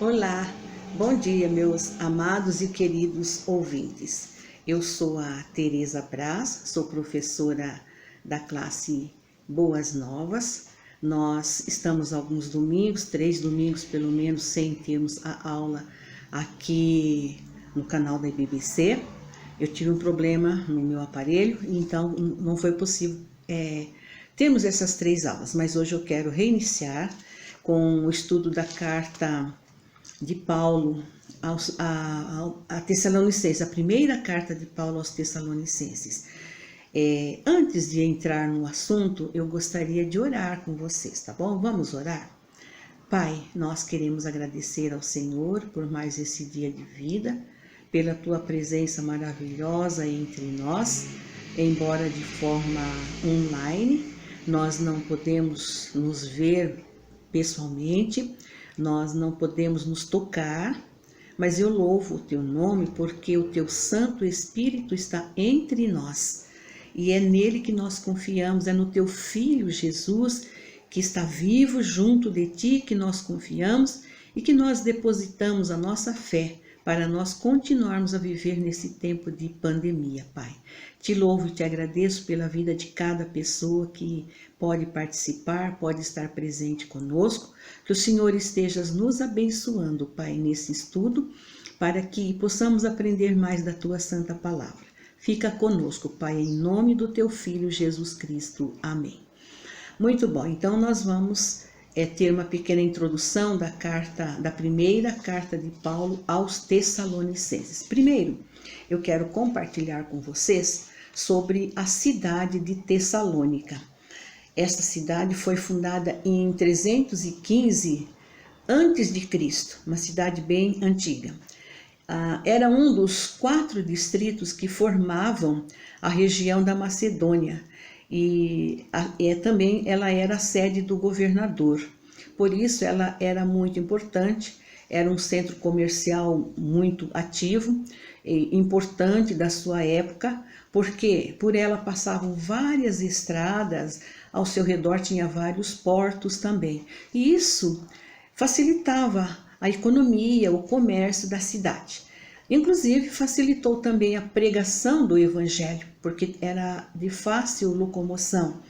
Olá, bom dia, meus amados e queridos ouvintes. Eu sou a Tereza Braz, sou professora da classe Boas Novas. Nós estamos alguns domingos, 3 domingos pelo menos, sem termos a aula aqui no canal da BBC. Eu tive um problema no meu aparelho, então não foi possível termos essas 3 aulas, mas hoje eu quero reiniciar com o estudo da carta de Paulo a Tessalonicenses, a primeira carta de Paulo aos Tessalonicenses. Antes de entrar no assunto, eu gostaria de orar com vocês, tá bom? Vamos orar? Pai, nós queremos agradecer ao Senhor por mais esse dia de vida, pela tua presença maravilhosa entre nós, embora de forma online, nós não podemos nos ver pessoalmente, nós não podemos nos tocar, mas eu louvo o teu nome porque o teu Santo Espírito está entre nós e é nele que nós confiamos, é no teu Filho Jesus que está vivo junto de ti que nós confiamos e que nós depositamos a nossa fé para nós continuarmos a viver nesse tempo de pandemia, Pai. Te louvo e te agradeço pela vida de cada pessoa que pode participar, pode estar presente conosco, que o Senhor esteja nos abençoando, Pai, nesse estudo, para que possamos aprender mais da Tua Santa Palavra. Fica conosco, Pai, em nome do Teu Filho Jesus Cristo. Amém. Muito bom, então nós vamos ter uma pequena introdução da primeira carta de Paulo aos Tessalonicenses. Primeiro, eu quero compartilhar com vocês sobre a cidade de Tessalônica. Esta cidade foi fundada em 315 a.C., uma cidade bem antiga. Era um dos 4 distritos que formavam a região da Macedônia e também ela era a sede do governador. Por isso ela era muito importante, era um centro comercial muito ativo e importante da sua época, porque por ela passavam várias estradas, ao seu redor tinha vários portos também. E isso facilitava a economia, o comércio da cidade. Inclusive facilitou também a pregação do evangelho, porque era de fácil locomoção.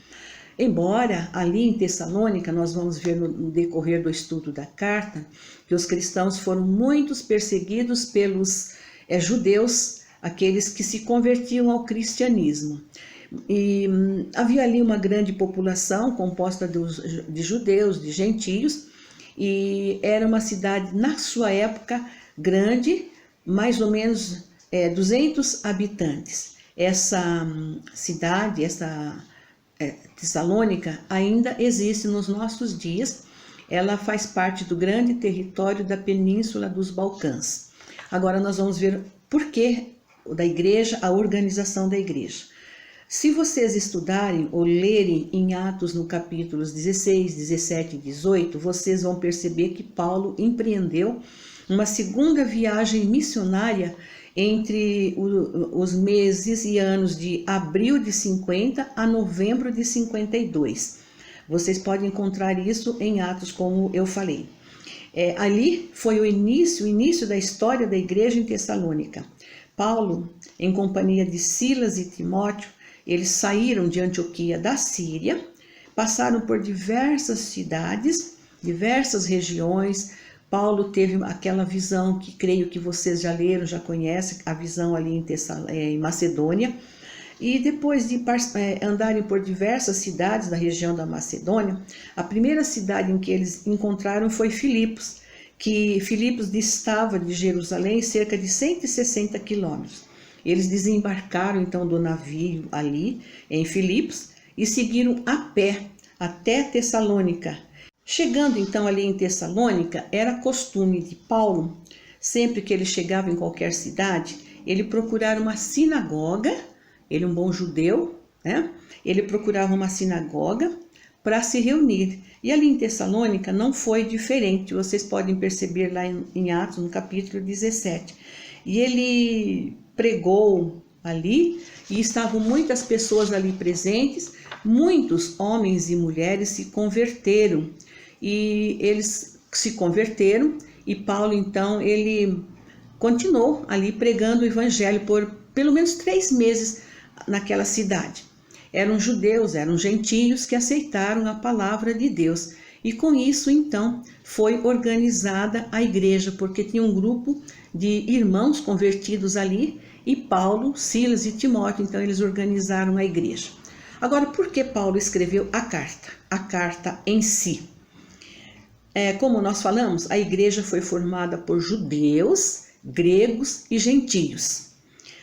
Embora ali em Tessalônica, nós vamos ver no decorrer do estudo da carta, que os cristãos foram muito perseguidos pelos judeus, aqueles que se convertiam ao cristianismo. E havia ali uma grande população composta de judeus, de gentios, e era uma cidade, na sua época, grande, mais ou menos 200 habitantes. Essa cidade, Tessalônica, ainda existe nos nossos dias. Ela faz parte do grande território da Península dos Balcãs. Agora nós vamos ver por que da igreja, a organização da igreja. Se vocês estudarem ou lerem em Atos no capítulos 16, 17 e 18, vocês vão perceber que Paulo empreendeu uma segunda viagem missionária entre os meses e anos de abril de 50 a novembro de 52. Vocês podem encontrar isso em Atos, como eu falei. Ali foi o início da história da igreja em Tessalônica. Paulo, em companhia de Silas e Timóteo, eles saíram de Antioquia da Síria, passaram por diversas cidades, diversas regiões. Paulo teve aquela visão que creio que vocês já leram, já conhecem, a visão ali em Macedônia. E depois de andarem por diversas cidades da região da Macedônia, a primeira cidade em que eles encontraram foi Filipos, que Filipos distava de Jerusalém cerca de 160 quilômetros. Eles desembarcaram então do navio ali em Filipos e seguiram a pé até Tessalônica. Chegando então ali em Tessalônica, era costume de Paulo, sempre que ele chegava em qualquer cidade, ele procurava uma sinagoga, ele é um bom judeu, né? Ele procurava uma sinagoga para se reunir. E ali em Tessalônica não foi diferente, vocês podem perceber lá em Atos, no capítulo 17. E ele pregou ali e estavam muitas pessoas ali presentes, muitos homens e mulheres se converteram e eles se converteram e Paulo então ele continuou ali pregando o evangelho por pelo menos 3 meses naquela cidade. Eram judeus, eram gentios que aceitaram a palavra de Deus. E com isso, então, foi organizada a igreja, porque tinha um grupo de irmãos convertidos ali, e Paulo, Silas e Timóteo, então eles organizaram a igreja. Agora, por que Paulo escreveu a carta? A carta em si. Como nós falamos, a igreja foi formada por judeus, gregos e gentios.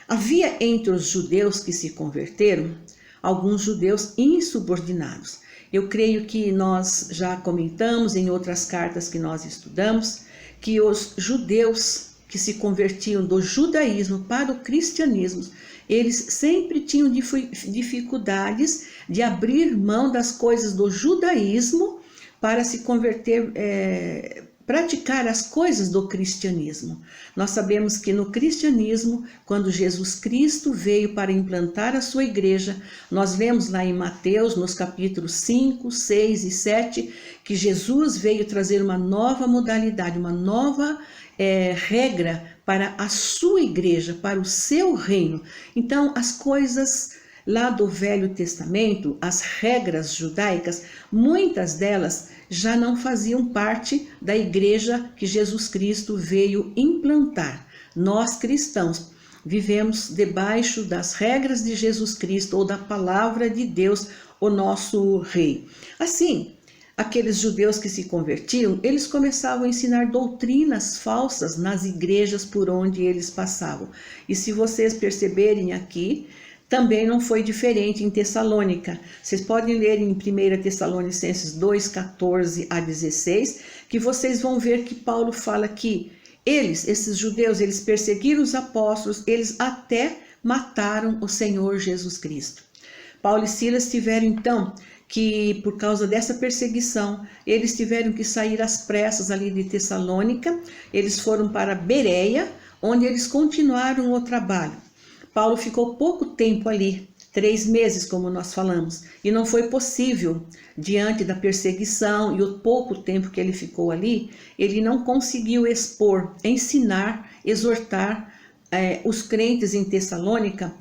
Havia entre os judeus que se converteram alguns judeus insubordinados. Eu creio que nós já comentamos em outras cartas que nós estudamos que os judeus que se convertiam do judaísmo para o cristianismo, eles sempre tinham dificuldades de abrir mão das coisas do judaísmo para se converter, praticar as coisas do cristianismo. Nós sabemos que no cristianismo, quando Jesus Cristo veio para implantar a sua igreja, nós lemos lá em Mateus, nos capítulos 5, 6 e 7, que Jesus veio trazer uma nova modalidade, uma nova regra para a sua igreja, para o seu reino. Então, as coisas lá do Velho Testamento, as regras judaicas, muitas delas já não faziam parte da igreja que Jesus Cristo veio implantar. Nós cristãos vivemos debaixo das regras de Jesus Cristo ou da palavra de Deus, o nosso Rei. Assim, aqueles judeus que se convertiam, eles começavam a ensinar doutrinas falsas nas igrejas por onde eles passavam. E se vocês perceberem aqui, também não foi diferente em Tessalônica. Vocês podem ler em 1 Tessalonicenses 2, 14 a 16, que vocês vão ver que Paulo fala que esses judeus, eles perseguiram os apóstolos, eles até mataram o Senhor Jesus Cristo. Paulo e Silas tiveram então que, por causa dessa perseguição, eles tiveram que sair às pressas ali de Tessalônica, eles foram para Bereia, onde eles continuaram o trabalho. Paulo ficou pouco tempo ali, 3 meses, como nós falamos, e não foi possível, diante da perseguição e o pouco tempo que ele ficou ali, ele não conseguiu expor, ensinar, exortar os crentes em Tessalônica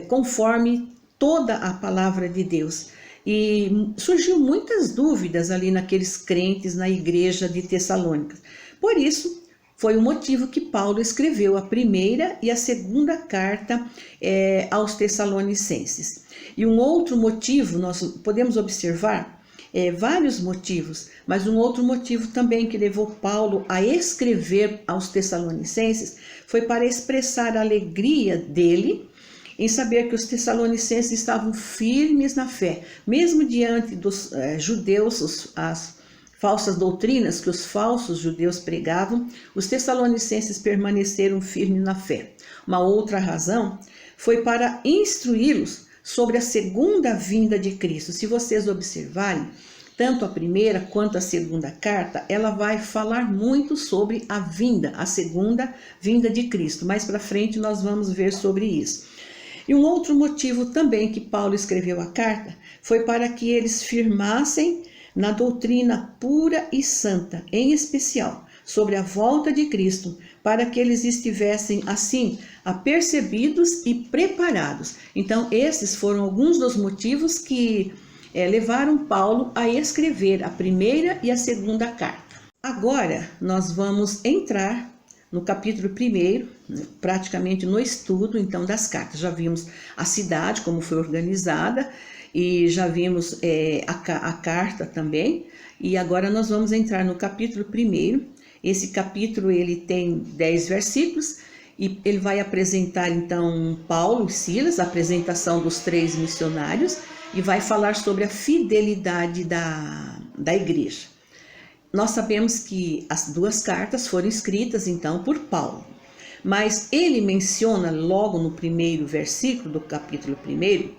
conforme toda a palavra de Deus. E surgiu muitas dúvidas ali naqueles crentes na igreja de Tessalônica. Por isso, foi o motivo que Paulo escreveu a primeira e a segunda carta aos Tessalonicenses. E um outro motivo, nós podemos observar vários motivos, mas um outro motivo também que levou Paulo a escrever aos Tessalonicenses foi para expressar a alegria dele em saber que os tessalonicenses estavam firmes na fé, mesmo diante dos judeus, as falsas doutrinas que os falsos judeus pregavam, os tessalonicenses permaneceram firmes na fé. Uma outra razão foi para instruí-los sobre a segunda vinda de Cristo. Se vocês observarem, tanto a primeira quanto a segunda carta, ela vai falar muito sobre a segunda vinda de Cristo. Mais para frente nós vamos ver sobre isso. E um outro motivo também que Paulo escreveu a carta foi para que eles firmassem na doutrina pura e santa, em especial sobre a volta de Cristo, para que eles estivessem assim apercebidos e preparados. Então, esses foram alguns dos motivos que levaram Paulo a escrever a primeira e a segunda carta. Agora, nós vamos entrar no capítulo 1, praticamente no estudo então das cartas. Já vimos a cidade, como foi organizada, e já vimos a carta também, e agora nós vamos entrar no capítulo 1. Esse capítulo ele tem 10 versículos, e ele vai apresentar então Paulo e Silas, a apresentação dos 3 missionários, e vai falar sobre a fidelidade da igreja. Nós sabemos que as 2 cartas foram escritas então por Paulo, mas ele menciona logo no primeiro versículo do capítulo 1,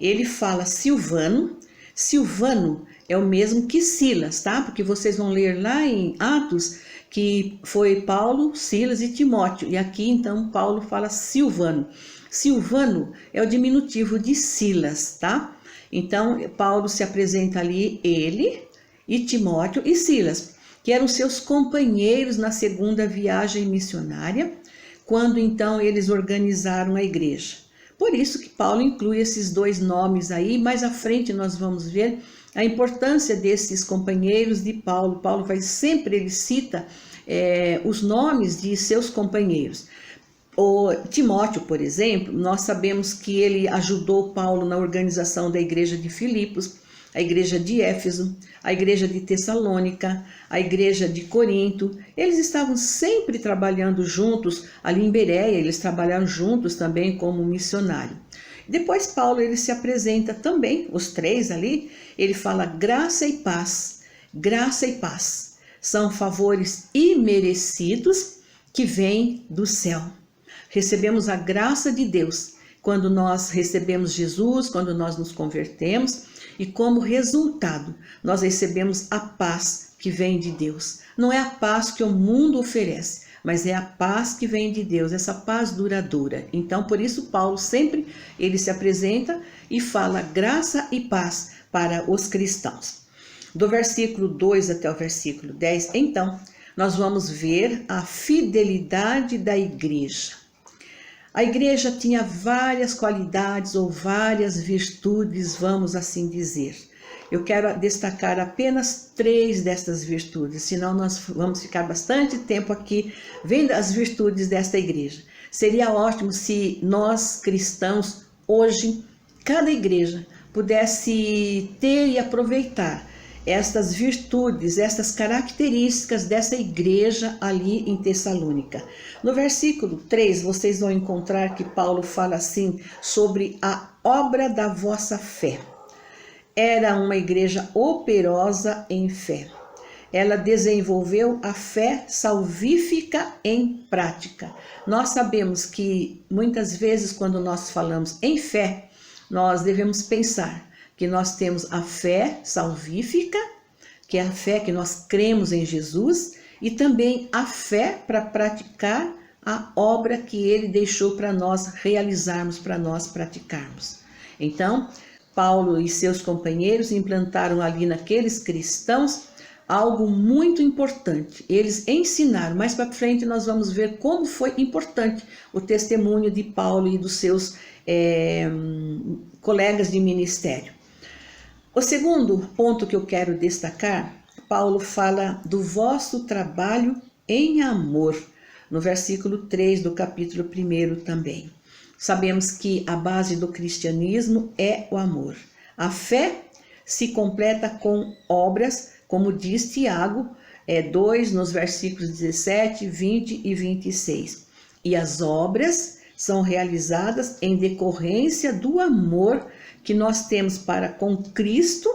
ele fala Silvano. Silvano é o mesmo que Silas, tá? Porque vocês vão ler lá em Atos que foi Paulo, Silas e Timóteo, e aqui então Paulo fala Silvano. Silvano é o diminutivo de Silas, tá? Então Paulo se apresenta ali, ele e Timóteo e Silas. que eram seus companheiros na segunda viagem missionária, quando então eles organizaram a igreja. Por isso que Paulo inclui esses dois nomes aí. Mais à frente nós vamos ver a importância desses companheiros de Paulo. Paulo vai sempre, ele cita os nomes de seus companheiros. O Timóteo, por exemplo, nós sabemos que ele ajudou Paulo na organização da igreja de Filipos, a igreja de Éfeso, a igreja de Tessalônica, a igreja de Corinto. Eles estavam sempre trabalhando juntos, ali em Bereia, eles trabalharam juntos também como missionário. Depois Paulo, ele se apresenta também, os três ali, ele fala graça e paz, graça e paz. São favores imerecidos que vêm do céu. Recebemos a graça de Deus quando nós recebemos Jesus, quando nós nos convertemos, e como resultado nós recebemos a paz que vem de Deus. Não é a paz que o mundo oferece, mas é a paz que vem de Deus, essa paz duradoura. Então, por isso Paulo sempre ele se apresenta e fala graça e paz para os cristãos. Do versículo 2 até o versículo 10, então, nós vamos ver a fidelidade da igreja. A igreja tinha várias qualidades ou várias virtudes, vamos assim dizer. Eu quero destacar apenas 3 destas virtudes, senão nós vamos ficar bastante tempo aqui vendo as virtudes desta igreja. Seria ótimo se nós cristãos, hoje, cada igreja pudesse ter e aproveitar estas virtudes, estas características dessa igreja ali em Tessalônica. No versículo 3, vocês vão encontrar que Paulo fala assim sobre a obra da vossa fé. Era uma igreja operosa em fé. Ela desenvolveu a fé salvífica em prática. Nós sabemos que muitas vezes quando nós falamos em fé, nós devemos pensar que nós temos a fé salvífica, que é a fé que nós cremos em Jesus, e também a fé para praticar a obra que ele deixou para nós realizarmos, para nós praticarmos. Então, Paulo e seus companheiros implantaram ali naqueles cristãos algo muito importante. Eles ensinaram, mais para frente nós vamos ver como foi importante o testemunho de Paulo e dos seus colegas de ministério. O segundo ponto que eu quero destacar, Paulo fala do vosso trabalho em amor, no versículo 3 do capítulo 1 também. Sabemos que a base do cristianismo é o amor. A fé se completa com obras, como diz Tiago 2, nos versículos 17, 20 e 26. E as obras são realizadas em decorrência do amor que nós temos para com Cristo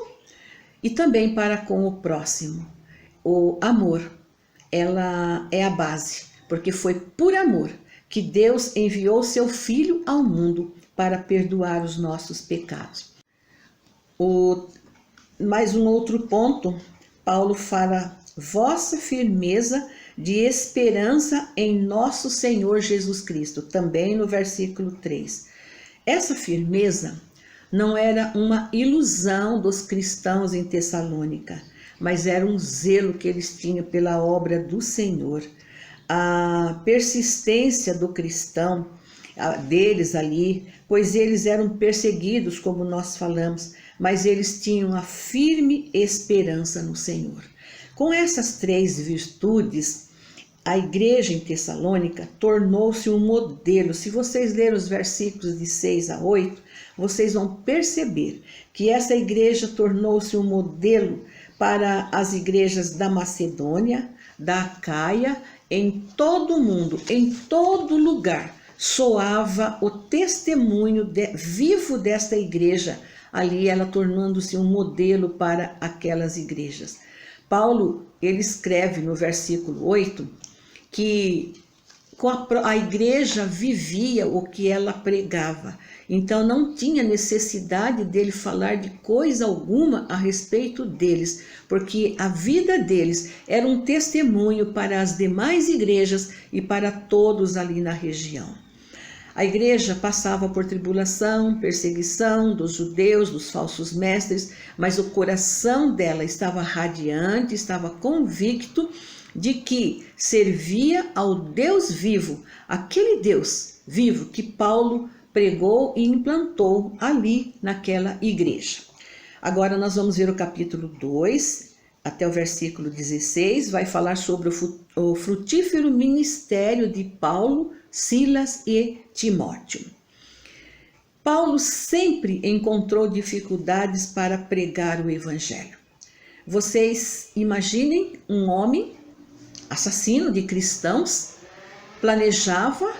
e também para com o próximo. O amor, ela é a base, porque foi por amor que Deus enviou seu Filho ao mundo para perdoar os nossos pecados. Mais um outro ponto, Paulo fala, vossa firmeza de esperança em nosso Senhor Jesus Cristo, também no versículo 3. Essa firmeza não era uma ilusão dos cristãos em Tessalônica, mas era um zelo que eles tinham pela obra do Senhor. A persistência do cristão, deles ali, pois eles eram perseguidos, como nós falamos, mas eles tinham a firme esperança no Senhor. Com essas 3 virtudes, a igreja em Tessalônica tornou-se um modelo. Se vocês lerem os versículos de 6 a 8, vocês vão perceber que essa igreja tornou-se um modelo para as igrejas da Macedônia, da Acaia, em todo o mundo, em todo lugar, soava o testemunho vivo desta igreja, ali ela tornando-se um modelo para aquelas igrejas. Paulo, ele escreve no versículo 8, que a igreja vivia o que ela pregava. Então não tinha necessidade dele falar de coisa alguma a respeito deles, porque a vida deles era um testemunho para as demais igrejas e para todos ali na região. A igreja passava por tribulação, perseguição dos judeus, dos falsos mestres, mas o coração dela estava radiante, estava convicto de que servia ao Deus vivo, aquele Deus vivo que Paulo pregou e implantou ali naquela igreja. Agora nós vamos ver o capítulo 2, até o versículo 16, vai falar sobre o frutífero ministério de Paulo, Silas e Timóteo. Paulo sempre encontrou dificuldades para pregar o evangelho. Vocês imaginem um homem assassino de cristãos, planejava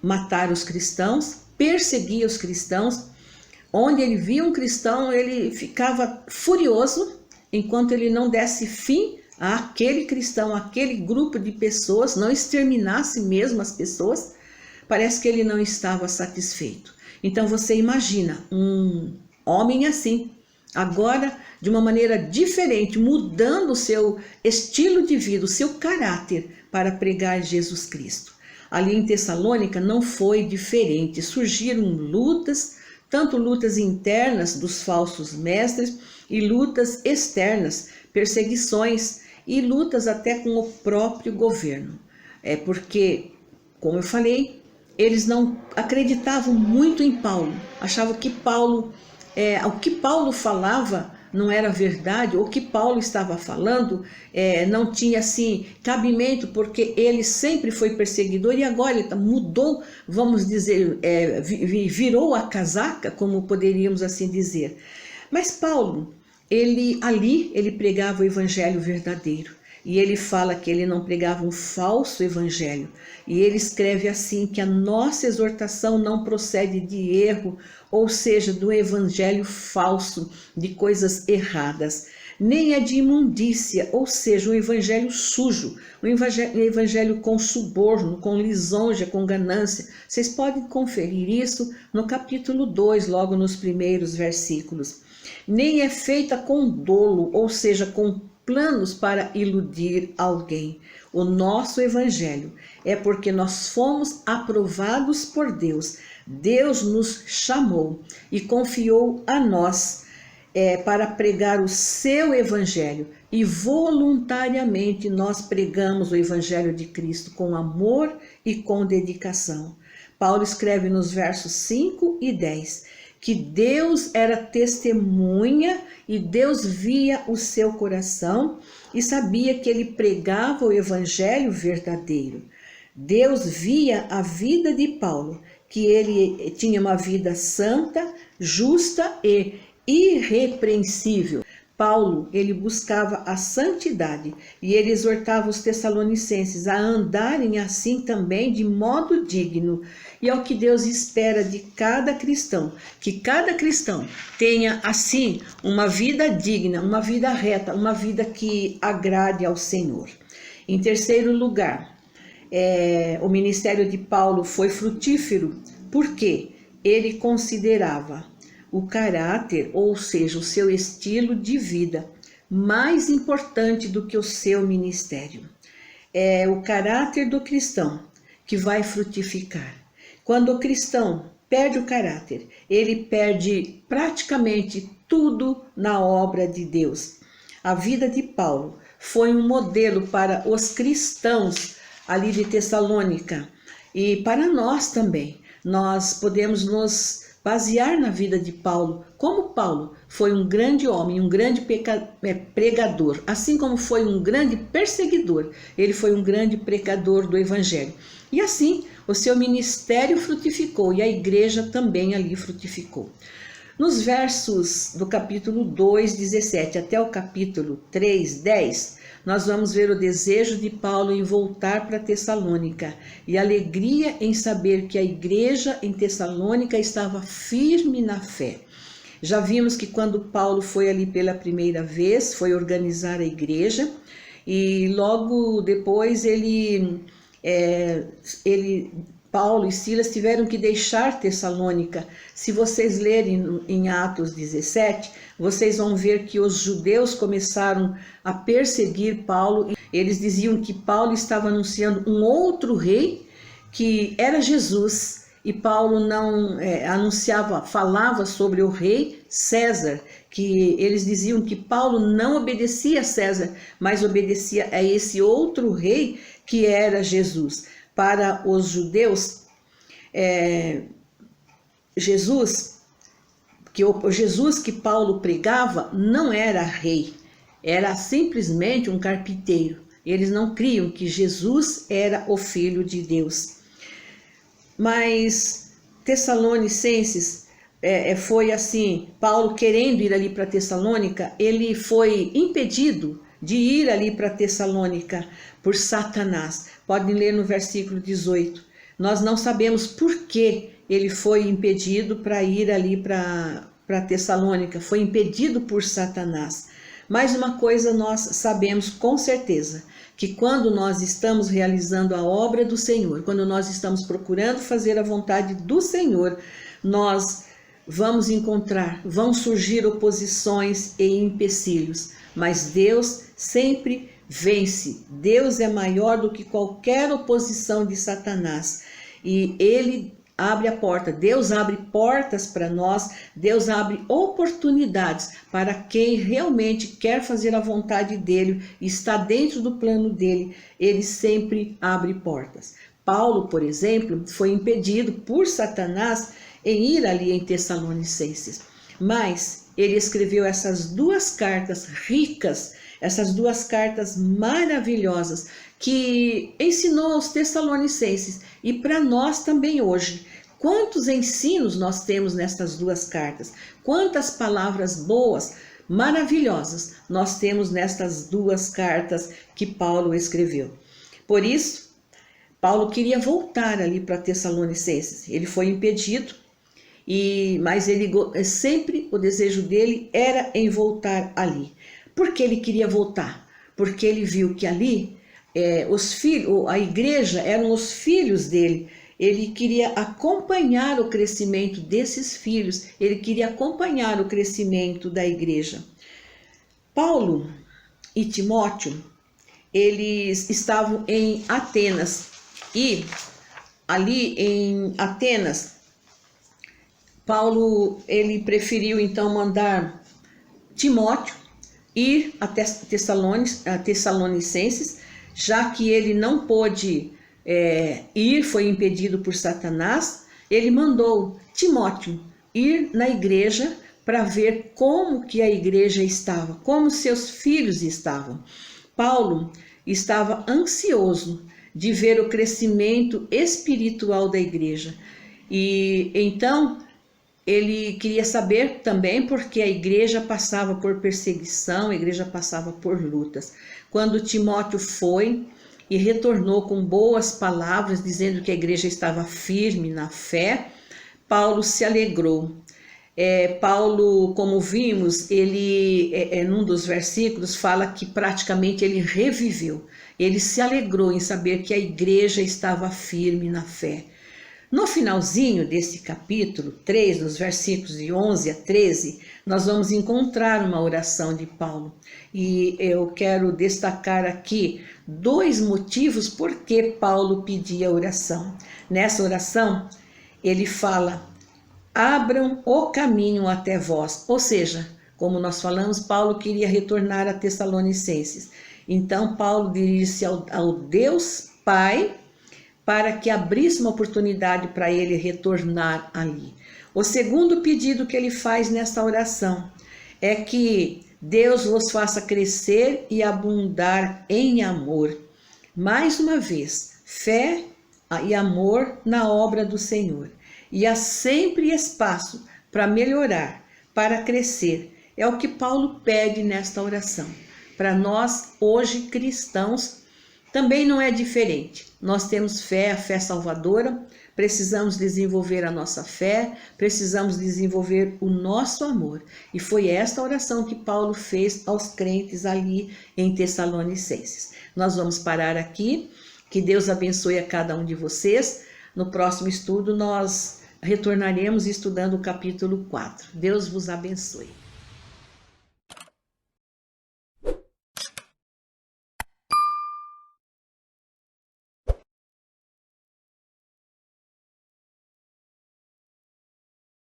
matar os cristãos, perseguia os cristãos. Onde ele via um cristão, ele ficava furioso enquanto ele não desse fim àquele cristão, àquele grupo de pessoas, não exterminasse mesmo as pessoas. Parece que ele não estava satisfeito. Então você imagina um homem assim, agora de uma maneira diferente, mudando o seu estilo de vida, o seu caráter para pregar Jesus Cristo. Ali em Tessalônica não foi diferente, surgiram lutas, tanto lutas internas dos falsos mestres e lutas externas, perseguições e lutas até com o próprio governo. Porque, como eu falei, eles não acreditavam muito em Paulo, achavam que o que Paulo falava não era verdade, ou que Paulo estava falando não tinha assim cabimento, porque ele sempre foi perseguidor e agora ele mudou, vamos dizer, virou a casaca, como poderíamos assim dizer. Mas Paulo, ele pregava o evangelho verdadeiro. E ele fala que ele não pregava um falso evangelho. E ele escreve assim, que a nossa exortação não procede de erro, ou seja, do evangelho falso, de coisas erradas. Nem é de imundícia, ou seja, um evangelho sujo, um evangelho com suborno, com lisonja, com ganância. Vocês podem conferir isso no capítulo 2, logo nos primeiros versículos. Nem é feita com dolo, ou seja, com planos para iludir alguém. O nosso evangelho é porque nós fomos aprovados por Deus. Deus nos chamou e confiou a nós para pregar o seu evangelho. E voluntariamente nós pregamos o evangelho de Cristo com amor e com dedicação. Paulo escreve nos versos 5 e 10 que Deus era testemunha e Deus via o seu coração e sabia que ele pregava o evangelho verdadeiro. Deus via a vida de Paulo, que ele tinha uma vida santa, justa e irrepreensível. Paulo, ele buscava a santidade e ele exortava os tessalonicenses a andarem assim também de modo digno. E é o que Deus espera de cada cristão, que cada cristão tenha assim uma vida digna, uma vida reta, uma vida que agrade ao Senhor. Em terceiro lugar, o ministério de Paulo foi frutífero porque ele considerava o caráter, ou seja, o seu estilo de vida, mais importante do que o seu ministério. É o caráter do cristão que vai frutificar. Quando o cristão perde o caráter, ele perde praticamente tudo na obra de Deus. A vida de Paulo foi um modelo para os cristãos ali de Tessalônica e para nós também. Nós podemos nos basear na vida de Paulo, como Paulo foi um grande homem, um grande pregador, assim como foi um grande perseguidor, ele foi um grande pregador do evangelho. E assim, o seu ministério frutificou e a igreja também ali frutificou. Nos versos do capítulo 2, 17 até o capítulo 3, 10, nós vamos ver o desejo de Paulo em voltar para Tessalônica e a alegria em saber que a igreja em Tessalônica estava firme na fé. Já vimos que quando Paulo foi ali pela primeira vez, foi organizar a igreja e logo depois Paulo e Silas tiveram que deixar Tessalônica. Se vocês lerem em Atos 17, vocês vão ver que os judeus começaram a perseguir Paulo. Eles diziam que Paulo estava anunciando um outro rei, que era Jesus, e Paulo não falava sobre o rei César, que eles diziam que Paulo não obedecia a César, mas obedecia a esse outro rei que era Jesus. Para os judeus, Jesus que Paulo pregava não era rei, era simplesmente um carpinteiro. Eles não criam que Jesus era o Filho de Deus. Mas Tessalonicenses foi assim, Paulo querendo ir ali para Tessalônica, ele foi impedido de ir ali para Tessalônica por Satanás. Podem ler no versículo 18. Nós não sabemos por que ele foi impedido para ir ali para Tessalônica, foi impedido por Satanás. Mas uma coisa nós sabemos com certeza, que quando nós estamos realizando a obra do Senhor, quando nós estamos procurando fazer a vontade do Senhor, nós vão surgir oposições e empecilhos, mas Deus sempre vence. Deus é maior do que qualquer oposição de Satanás e Ele abre a porta. Deus abre portas para nós, Deus abre oportunidades para quem realmente quer fazer a vontade dele, está dentro do plano dele, ele sempre abre portas. Paulo, por exemplo, foi impedido por Satanás em ir ali em Tessalonicenses, mas ele escreveu essas duas cartas ricas, essas duas cartas maravilhosas que ensinou aos Tessalonicenses e para nós também hoje. Quantos ensinos nós temos nessas duas cartas, quantas palavras boas, maravilhosas nós temos nestas duas cartas que Paulo escreveu. Por isso, Paulo queria voltar ali para Tessalonicenses, ele foi impedido, mas ele sempre o desejo dele era em voltar ali. Por que ele queria voltar? Porque ele viu que ali a igreja eram os filhos dele. Ele queria acompanhar o crescimento desses filhos, ele queria acompanhar o crescimento da igreja. Paulo e Timóteo, eles estavam em Atenas e ali em Atenas, Paulo ele preferiu então mandar Timóteo ir a Tessalonicenses, já que ele não pôde foi impedido por Satanás, ele mandou Timóteo ir na igreja para ver como que a igreja estava, como seus filhos estavam. Paulo estava ansioso de ver o crescimento espiritual da igreja e então ele queria saber também porque a igreja passava por perseguição, a igreja passava por lutas. Quando Timóteo foi e retornou com boas palavras, dizendo que a igreja estava firme na fé, Paulo se alegrou. Paulo, como vimos, ele, num dos versículos, fala que praticamente ele reviveu. Ele se alegrou em saber que a igreja estava firme na fé. No finalzinho desse capítulo 3, nos versículos de 11 a 13, nós vamos encontrar uma oração de Paulo. E eu quero destacar aqui 2 motivos por que Paulo pedia oração. Nessa oração, ele fala: abram o caminho até vós. Ou seja, como nós falamos, Paulo queria retornar a Tessalonicenses. Então, Paulo dirige-se ao Deus Pai para que abrisse uma oportunidade para ele retornar ali. O segundo pedido que ele faz nessa oração é que Deus vos faça crescer e abundar em amor. Mais uma vez, fé e amor na obra do Senhor. E há sempre espaço para melhorar, para crescer. É o que Paulo pede nesta oração. Para nós, hoje, cristãos, também não é diferente. Nós temos fé, a fé salvadora, precisamos desenvolver a nossa fé, precisamos desenvolver o nosso amor. E foi esta oração que Paulo fez aos crentes ali em Tessalonicenses. Nós vamos parar aqui, que Deus abençoe a cada um de vocês. No próximo estudo nós retornaremos estudando o capítulo 4. Deus vos abençoe.